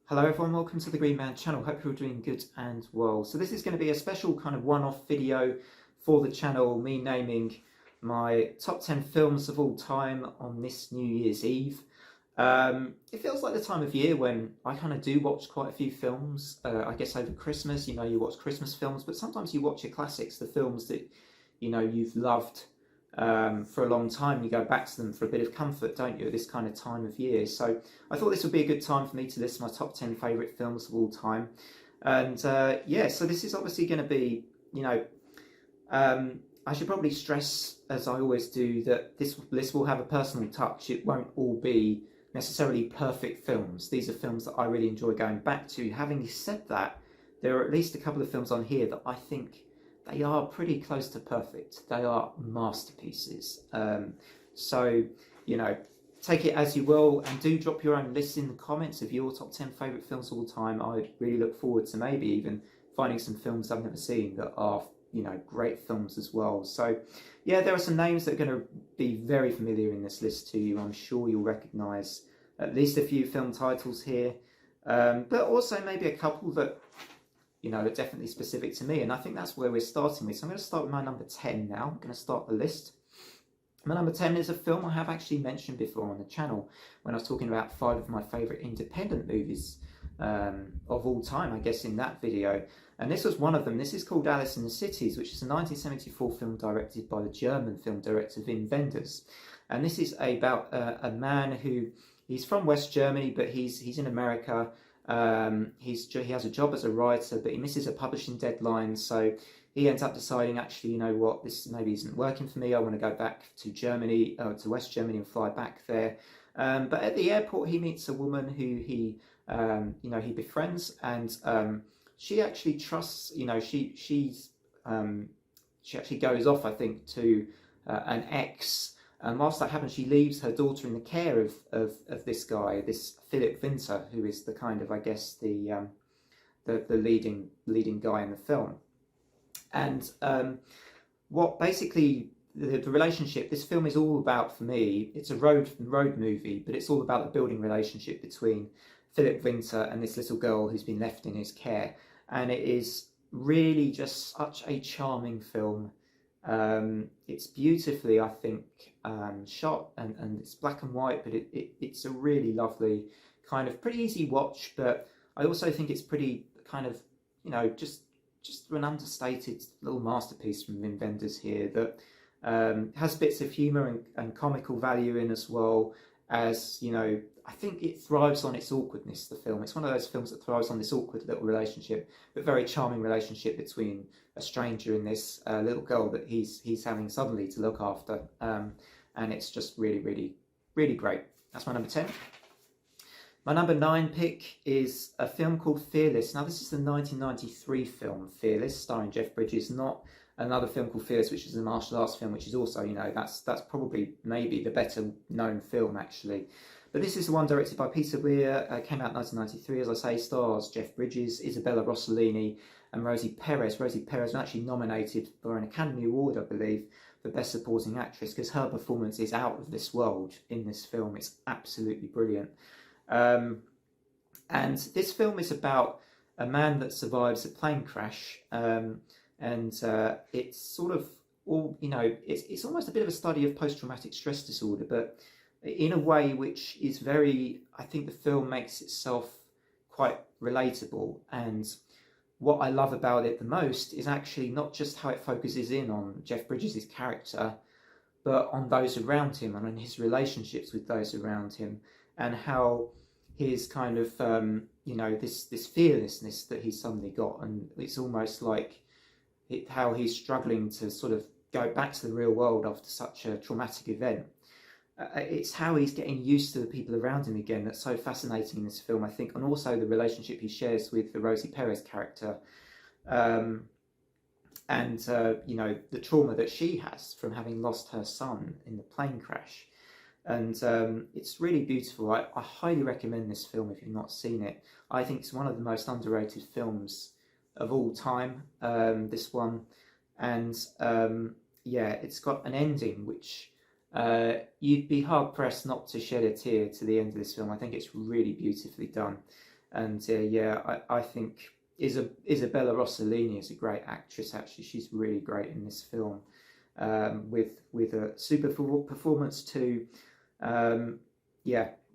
Hello everyone, welcome to the Green Man channel. Hope you're all doing good and well. So this is going to be a special kind of one-off video for the channel, me naming my top 10 films of all time on this New Year's Eve. It feels like the time of year when I kind of do watch quite a few films. I guess over Christmas, you watch Christmas films, but sometimes you watch your classics, the films that, you've loved for a long time. You go back to them for a bit of comfort, don't you, at this kind of time of year. So I thought this would be a good time for me to list my top 10 favourite films of all time. And yeah, so this is obviously going to be, I should probably stress, as I always do, that this list will have a personal touch. It won't all be necessarily perfect films. These are films that I really enjoy going back to. Having said that, there are at least a couple of films on here that I think they are pretty close to perfect. They are masterpieces. So, take it as you will, and do drop your own lists in the comments of your top 10 favourite films of all time. I really look forward to maybe even finding some films I've never seen that are, great films as well. So, yeah, there are some names that are going to be very familiar in this list to you. I'm sure you'll recognise at least a few film titles here, but also maybe a couple that are definitely specific to me, and I think that's where we're starting with. So I'm going to start with my number 10 now. I'm going to start the list. My number 10 is a film I have actually mentioned before on the channel when I was talking about 5 of my favourite independent movies of all time, I guess, in that video. And this was one of them. This is called Alice in the Cities, which is a 1974 film directed by the German film director Wim Wenders. And this is about a man who, he's from West Germany, but he's in America. He has a job as a writer, but he misses a publishing deadline, so he ends up deciding, actually, you know what, this maybe isn't working for me. I want to go back to Germany, to West Germany, and fly back there. But at the airport, he meets a woman who he befriends, and she actually trusts. She actually goes off, I think, to an ex. And whilst that happens, she leaves her daughter in the care of this guy, this Philip Winter, who is the kind of, I guess, the leading guy in the film. And what basically the relationship, this film is all about, for me, it's a road movie, but it's all about the building relationship between Philip Winter and this little girl who's been left in his care. And it is really just such a charming film. It's beautifully, I think, shot, and it's black and white, but it's a really lovely kind of pretty easy watch. But I also think it's pretty kind of, just an understated little masterpiece from Wim Wenders here that has bits of humour and comical value in, as well as, I think it thrives on its awkwardness, the film. It's one of those films that thrives on this awkward little relationship, but very charming relationship between a stranger and this little girl that he's having suddenly to look after. And it's just really, really, really great. That's my number 10. My number 9 pick is a film called Fearless. Now, this is the 1993 film Fearless, starring Jeff Bridges, not another film called Fearless, which is a martial arts film, which is also, that's probably maybe the better known film, actually. But this is the one directed by Peter Weir, came out in 1993, as I say, stars Jeff Bridges, Isabella Rossellini, and Rosie Perez. Rosie Perez was actually nominated for an Academy Award, I believe, for Best Supporting Actress, because her performance is out of this world in this film. It's absolutely brilliant. And this film is about a man that survives a plane crash, and it's sort of all, it's almost a bit of a study of post-traumatic stress disorder, but in a way which is very, I think the film makes itself quite relatable. And what I love about it the most is actually not just how it focuses in on Jeff Bridges' character, but on those around him and on his relationships with those around him, and how his kind of, this fearlessness that he's suddenly got. And it's almost like how he's struggling to sort of go back to the real world after such a traumatic event. It's how he's getting used to the people around him again that's so fascinating in this film, I think, and also the relationship he shares with the Rosie Perez character, and the trauma that she has from having lost her son in the plane crash. And it's really beautiful. I highly recommend this film if you've not seen it. I think it's one of the most underrated films of all time, this one. And yeah, it's got an ending which you'd be hard pressed not to shed a tear to the end of this film. I think it's really beautifully done. And I think Isabella Rossellini is a great actress. Actually, she's really great in this film, with a super performance too.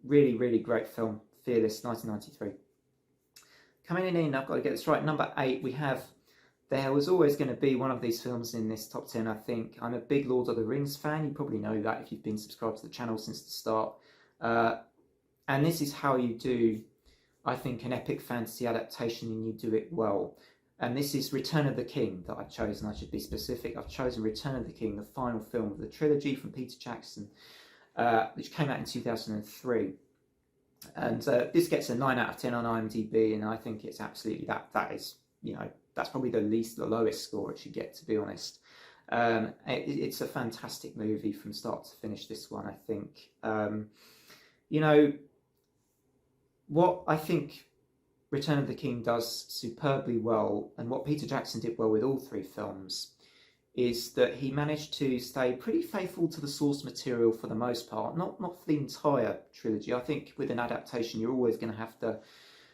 Really great film. Fearless, 1993. Coming in, I've got to get this right. Number 8, we have. There was always going to be one of these films in this top 10, I think. I'm a big Lord of the Rings fan. You probably know that if you've been subscribed to the channel since the start. And this is how you do, I think, an epic fantasy adaptation, and you do it well. And this is Return of the King that I've chosen. I should be specific. I've chosen Return of the King, the final film of the trilogy from Peter Jackson, which came out in 2003. And this gets a 9 out of 10 on IMDb, and I think it's absolutely that is, that's probably the lowest score it should get, to be honest. It's a fantastic movie from start to finish, this one, I think. What I think Return of the King does superbly well, and what Peter Jackson did well with all 3 films, is that he managed to stay pretty faithful to the source material for the most part. Not for the entire trilogy. I think with an adaptation, you're always going to have to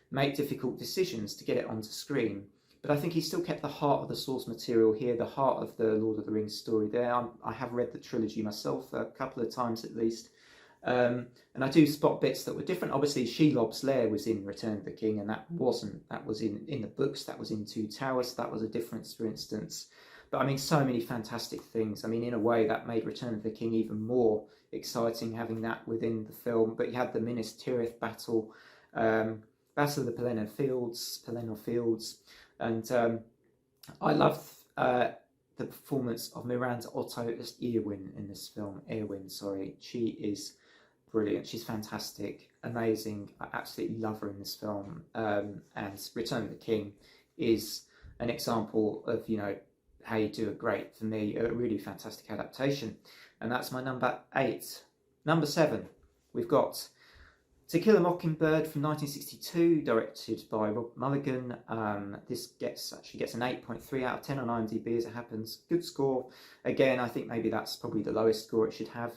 make difficult decisions to get it onto screen. But I think he still kept the heart of the source material here, the heart of the Lord of the Rings story there. I have read the trilogy myself a couple of times at least. And I do spot bits that were different. Obviously, Shelob's lair was in Return of the King, and that was in the books, that was in Two Towers, that was a difference, for instance. But I mean, so many fantastic things. I mean, in a way, that made Return of the King even more exciting, having that within the film. But you had the Minas Tirith battle, Battle of the Pelennor Fields, and I love the performance of Miranda Otto as Eowyn in this film. She is brilliant. She's fantastic, amazing. I absolutely love her in this film. And Return of the King is an example of, how you do for me, a really fantastic adaptation. And that's my number 8. Number 7, we've got To Kill a Mockingbird from 1962, directed by Rob Mulligan. This actually gets an 8.3 out of 10 on IMDb, as it happens. Good score. Again, I think maybe that's probably the lowest score it should have.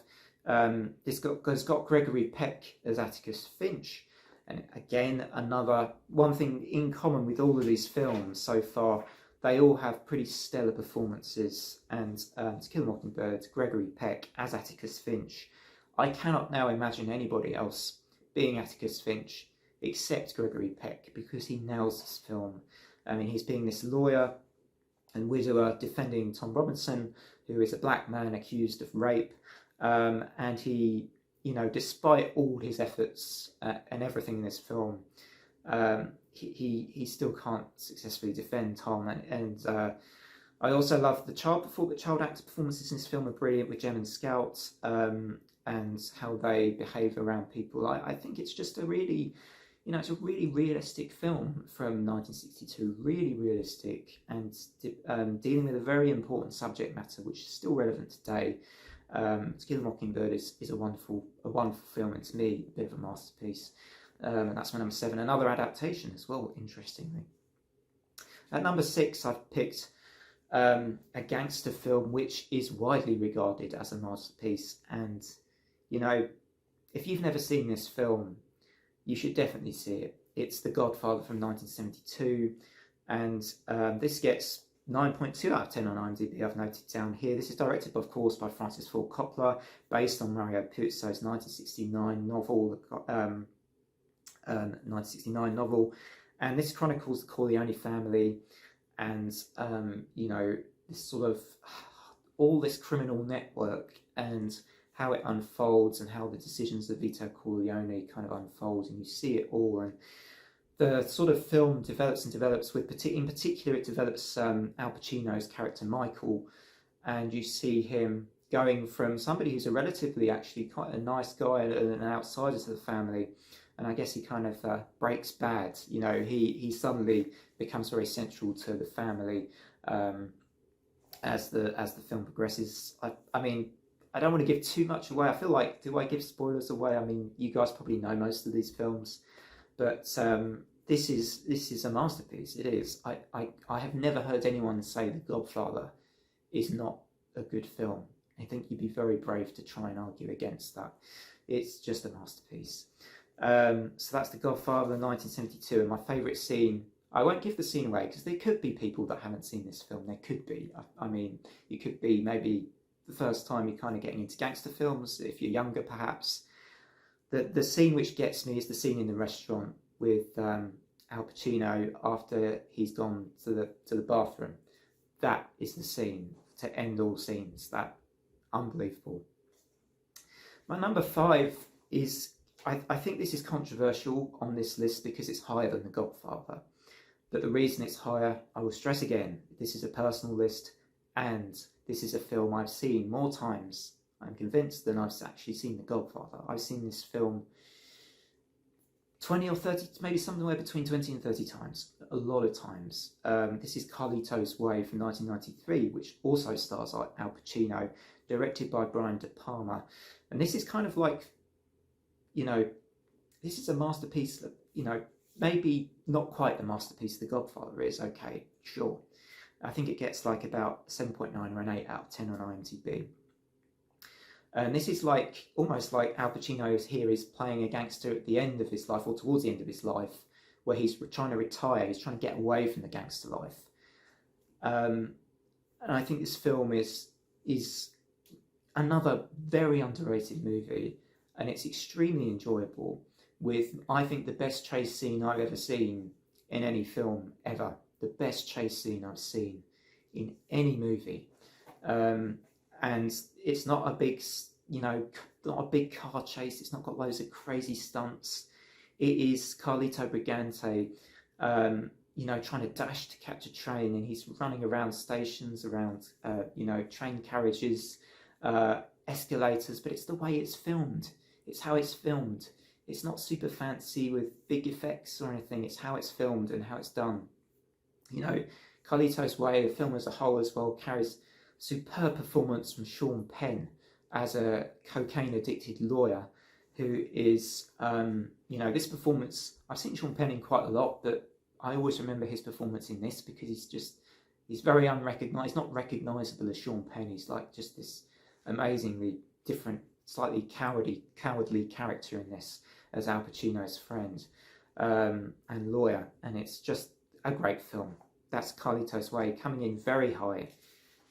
It's got Gregory Peck as Atticus Finch. And again, one thing in common with all of these films so far, they all have pretty stellar performances. And To Kill a Mockingbird, Gregory Peck as Atticus Finch. I cannot now imagine anybody else being Atticus Finch except Gregory Peck, because he nails this film. I mean, he's being this lawyer and widower defending Tom Robinson, who is a black man accused of rape, and he, despite all his efforts and everything in this film, he still can't successfully defend Tom. And I also love the child actor performances in this film are brilliant, with Jem and Scout, and how they behave around people. I think it's just a really realistic film from 1962, really realistic, and dealing with a very important subject matter, which is still relevant today. To Kill a Mockingbird is a wonderful film, and to me, a bit of a masterpiece. And that's my number 7. Another adaptation as well, interestingly. At number 6, I've picked a gangster film which is widely regarded as a masterpiece. And, if you've never seen this film, you should definitely see it. It's The Godfather from 1972. And this gets 9.2 out of 10 on IMDb, I've noted down here. This is directed, of course, by Francis Ford Coppola, based on Mario Puzo's 1969 novel. And this chronicles the Corleone family and, this sort of, all this criminal network and how it unfolds, and how the decisions of Vito Corleone kind of unfold, and you see it all. And the sort of film develops with, in particular, it develops Al Pacino's character Michael, and you see him going from somebody who's a relatively actually quite a nice guy and an outsider to the family, and I guess he kind of breaks bad. He suddenly becomes very central to the family as the film progresses. I mean, I don't want to give too much away. I feel like, do I give spoilers away? I mean, you guys probably know most of these films, but this is a masterpiece. It is. I have never heard anyone say The Godfather is not a good film. I think you'd be very brave to try and argue against that. It's just a masterpiece. So that's The Godfather, 1972, and my favourite scene. I won't give the scene away because there could be people that haven't seen this film. There could be. I mean, it could be maybe the first time you're kind of getting into gangster films, if you're younger, perhaps. The scene which gets me is the scene in the restaurant with Al Pacino after he's gone to the bathroom. That is the scene to end all scenes. That unbelievable. My number 5 is, I think this is controversial on this list because it's higher than The Godfather. But the reason it's higher, I will stress again, this is a personal list and this is a film I've seen more times, I'm convinced, than I've actually seen The Godfather. I've seen this film 20 or 30, maybe somewhere between 20 and 30 times, a lot of times. This is Carlitos Way from 1993, which also stars Al Pacino, directed by Brian De Palma. And this is kind of like, you know, this is a masterpiece that, you know, maybe not quite the masterpiece The Godfather is, okay, sure. I think it gets like about 7.9 or an 8 out of 10 on IMDb. And this is like, almost like Al Pacino is playing a gangster at the end of his life, or towards the end of his life, where he's trying to retire, he's trying to get away from the gangster life. And I think this film is another very underrated movie, and it's extremely enjoyable, with, I think, the best chase scene I've ever seen in any film ever. The best chase scene I've seen in any movie. And it's not a big, you know, not a big car chase. It's not got loads of crazy stunts. It is Carlito Brigante, you know, trying to dash to catch a train, and he's running around stations, around, you know, train carriages, escalators, but it's the way it's filmed. It's how it's filmed. It's not super fancy with big effects or anything. It's how it's filmed and how it's done. You know, Carlitos Way, the film as a whole as well, carries superb performance from Sean Penn as a cocaine-addicted lawyer who is, you know, this performance, I've seen Sean Penn in quite a lot, but I always remember his performance in this because he's very unrecognised, not recognisable as Sean Penn. He's like just this amazingly different, slightly cowardly character in this as Al Pacino's friend and lawyer, and it's just a great film. That's Carlitos Way, coming in very high,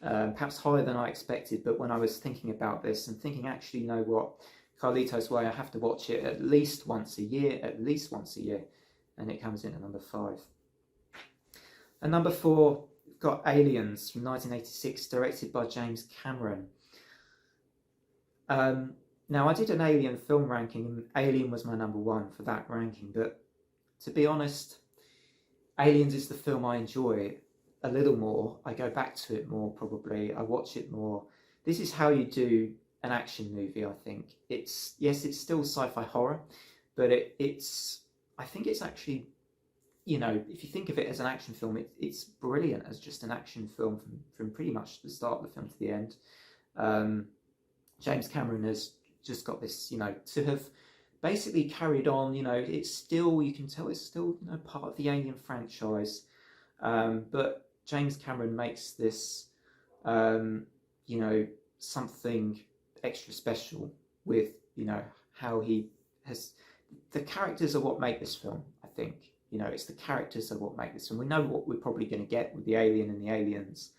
perhaps higher than I expected, but when I was thinking about this and thinking, actually, you know what, Carlitos Way, I have to watch it at least once a year, and it comes in at number 5. And number 4, we've got Aliens from 1986, directed by James Cameron. Now, I did an Alien film ranking, and Alien was my number 1 for that ranking, but to be honest, Aliens is the film I enjoy a little more. I go back to it more, probably. I watch it more. This is how you do an action movie, I think. It's still sci-fi horror, but I think it's actually, you know, if you think of it as an action film, it's brilliant as just an action film from pretty much the start of the film to the end. James Cameron has just got this, you know, to have basically carried on, you know, it's still, you can tell it's still, you know, part of the Alien franchise, but James Cameron makes this, you know, something extra special with, you know, how he has, the characters are what make this film, I think. You know, it's the characters are what make this film. We know what we're probably going to get with the alien and the aliens,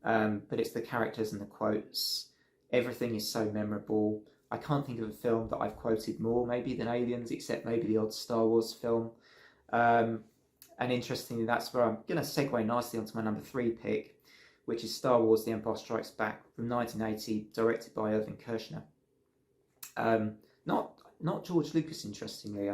but it's the characters and the quotes. Everything is so memorable. I can't think of a film that I've quoted more maybe than Aliens, except maybe the odd Star Wars film. And interestingly, that's where I'm going to segue nicely onto my number 3 pick, which is Star Wars: The Empire Strikes Back from 1980, directed by Irvin Kershner. Not George Lucas, interestingly.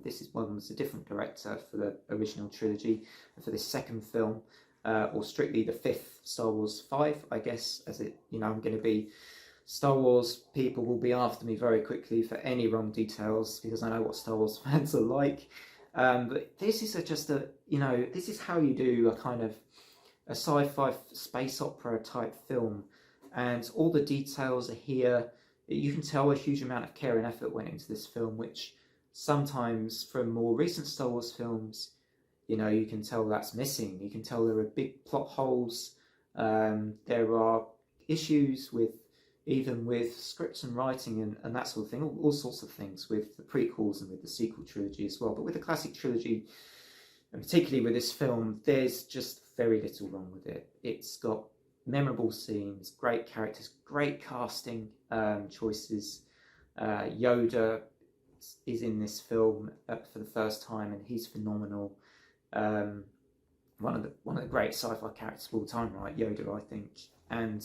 This was a different director for the original trilogy, and for this second film, or strictly the 5th Star Wars 5, I guess, as it, you know, I'm going to be, Star Wars people will be after me very quickly for any wrong details, because I know what Star Wars fans are like. But this is just a, you know, this is how you do a kind of a sci-fi space opera type film, and all the details are here. You can tell a huge amount of care and effort went into this film, which sometimes from more recent Star Wars films, you know, you can tell that's missing. You can tell there are big plot holes. There are issues with, even with scripts and writing and that sort of thing, all sorts of things with the prequels and with the sequel trilogy as well. But with the classic trilogy, and particularly with this film, there's just very little wrong with it. It's got memorable scenes, great characters, great casting choices. Yoda is in this film for the first time, and he's phenomenal. One of the great sci-fi characters of all time, right? Yoda, I think. And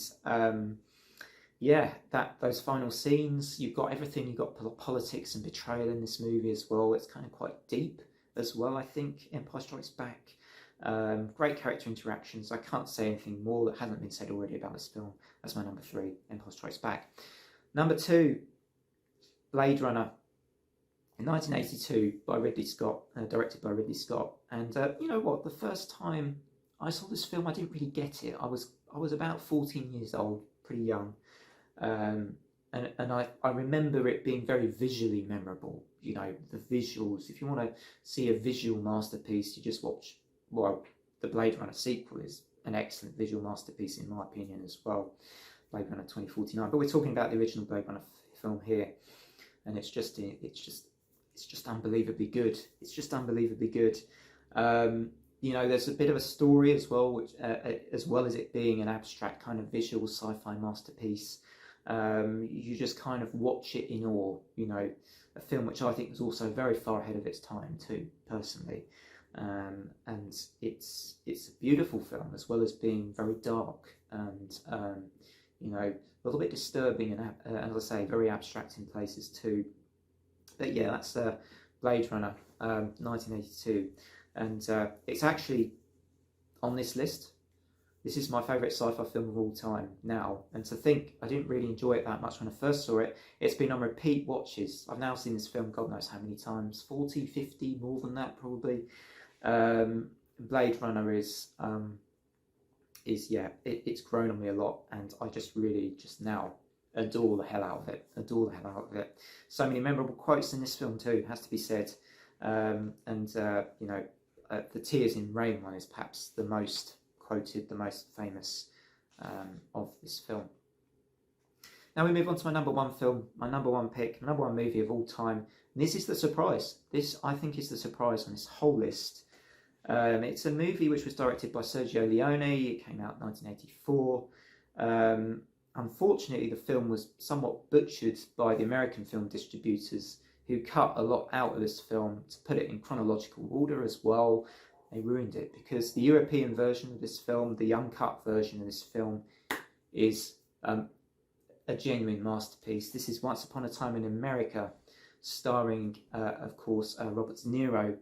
yeah, those final scenes, you've got everything. You've got politics and betrayal in this movie as well. It's kind of quite deep as well, I think. Empire Strikes Back. Great character interactions. I can't say anything more that hasn't been said already about this film. That's my number 3, Empire Strikes Back. Number 2, Blade Runner, in 1982 by Ridley Scott, directed by Ridley Scott. And you know what? The first time I saw this film, I didn't really get it. I was about 14 years old, pretty young. And I remember it being very visually memorable. You know, the visuals. If you want to see a visual masterpiece, you just watch. Well, the Blade Runner sequel is an excellent visual masterpiece in my opinion as well. Blade Runner 2049. But we're talking about the original Blade Runner film here, and it's just unbelievably good. It's just unbelievably good. You know, there's a bit of a story as well, which as well as it being an abstract kind of visual sci-fi masterpiece. You just kind of watch it in awe. You know, a film which I think was also very far ahead of its time too, personally. And it's a beautiful film as well as being very dark and you know, a little bit disturbing and as I say, very abstract in places too. But yeah, that's Blade Runner 1982, and it's actually on this list. This is my favourite sci-fi film of all time now, and to think I didn't really enjoy it that much when I first saw it. It's been on repeat watches. I've now seen this film God knows how many times, 40, 50, more than that probably. Blade Runner is yeah, it's grown on me a lot, and I just really just now adore the hell out of it. Adore the hell out of it. So many memorable quotes in this film too, has to be said. And you know, the Tears in Rain one is perhaps the most quoted, the most famous of this film. Now we move on to my number 1 film, my number 1 pick, my number 1 movie of all time. And this is the surprise. This, I think, is the surprise on this whole list. It's a movie which was directed by Sergio Leone. It came out in 1984. Unfortunately, the film was somewhat butchered by the American film distributors, who cut a lot out of this film to put it in chronological order as well. They ruined it, because the European version of this film, the uncut version of this film, is a genuine masterpiece. This is Once Upon a Time in America, starring, of course, Robert De Niro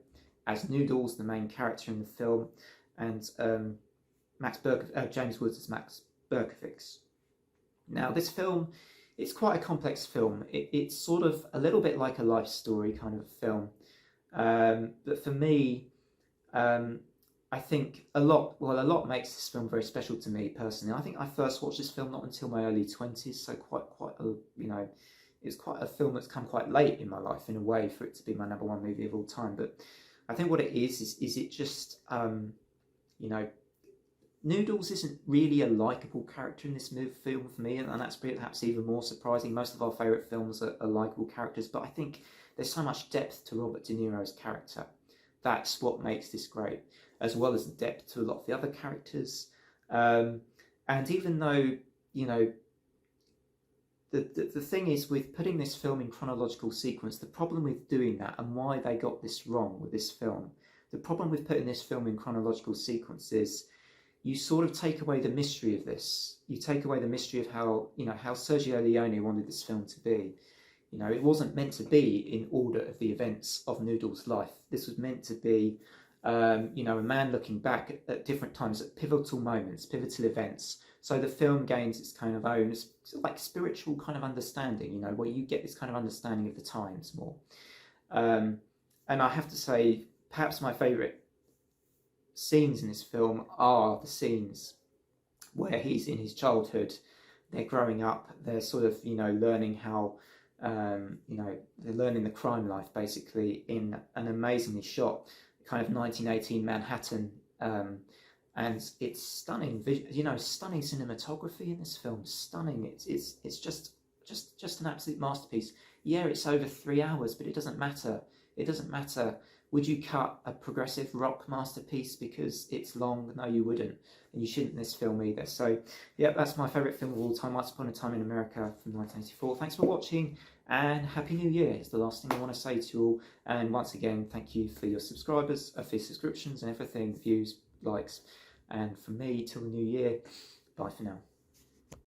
as Noodles, the main character in the film, and James Woods as Max Berkowitz. Now, this film, it's quite a complex film. It's sort of a little bit like a life story kind of film. But for me, I think a lot makes this film very special to me personally. I think I first watched this film not until my early 20s, so it's quite a film that's come quite late in my life in a way for it to be my number 1 movie of all time. But I think what it is it just, you know, Noodles isn't really a likeable character in this film for me, and that's perhaps even more surprising. Most of our favourite films are likeable characters, but I think there's so much depth to Robert De Niro's character. That's what makes this great, as well as the depth to a lot of the other characters. And even though, you know, the thing is with putting this film in chronological sequence, the problem with doing that and why they got this wrong with this film, the problem with putting this film in chronological sequence is you sort of take away the mystery of this. You take away the mystery of how, you know, how Sergio Leone wanted this film to be. You know, it wasn't meant to be in order of the events of Noodles' life. This was meant to be, you know, a man looking back at different times, at pivotal moments, pivotal events. So the film gains its kind of own, like spiritual kind of understanding, you know, where you get this kind of understanding of the times more. And I have to say, perhaps my favourite scenes in this film are the scenes where he's in his childhood, they're growing up, they're sort of, you know, learning how, you know, they're learning the crime life basically in an amazingly shot kind of 1918 Manhattan, and it's stunning. Stunning cinematography in this film. Stunning. It's just an absolute masterpiece. Yeah, it's over 3 hours, but it doesn't matter. It doesn't matter. Would you cut a progressive rock masterpiece because it's long? No, you wouldn't, and you shouldn't in this film either. So, yeah, that's my favourite film of all time, Once Upon a Time in America from 1984. Thanks for watching, and Happy New Year is the last thing I want to say to you all. And once again, thank you for your subscribers, for your subscriptions and everything, views, likes. And from me, till the new year, bye for now.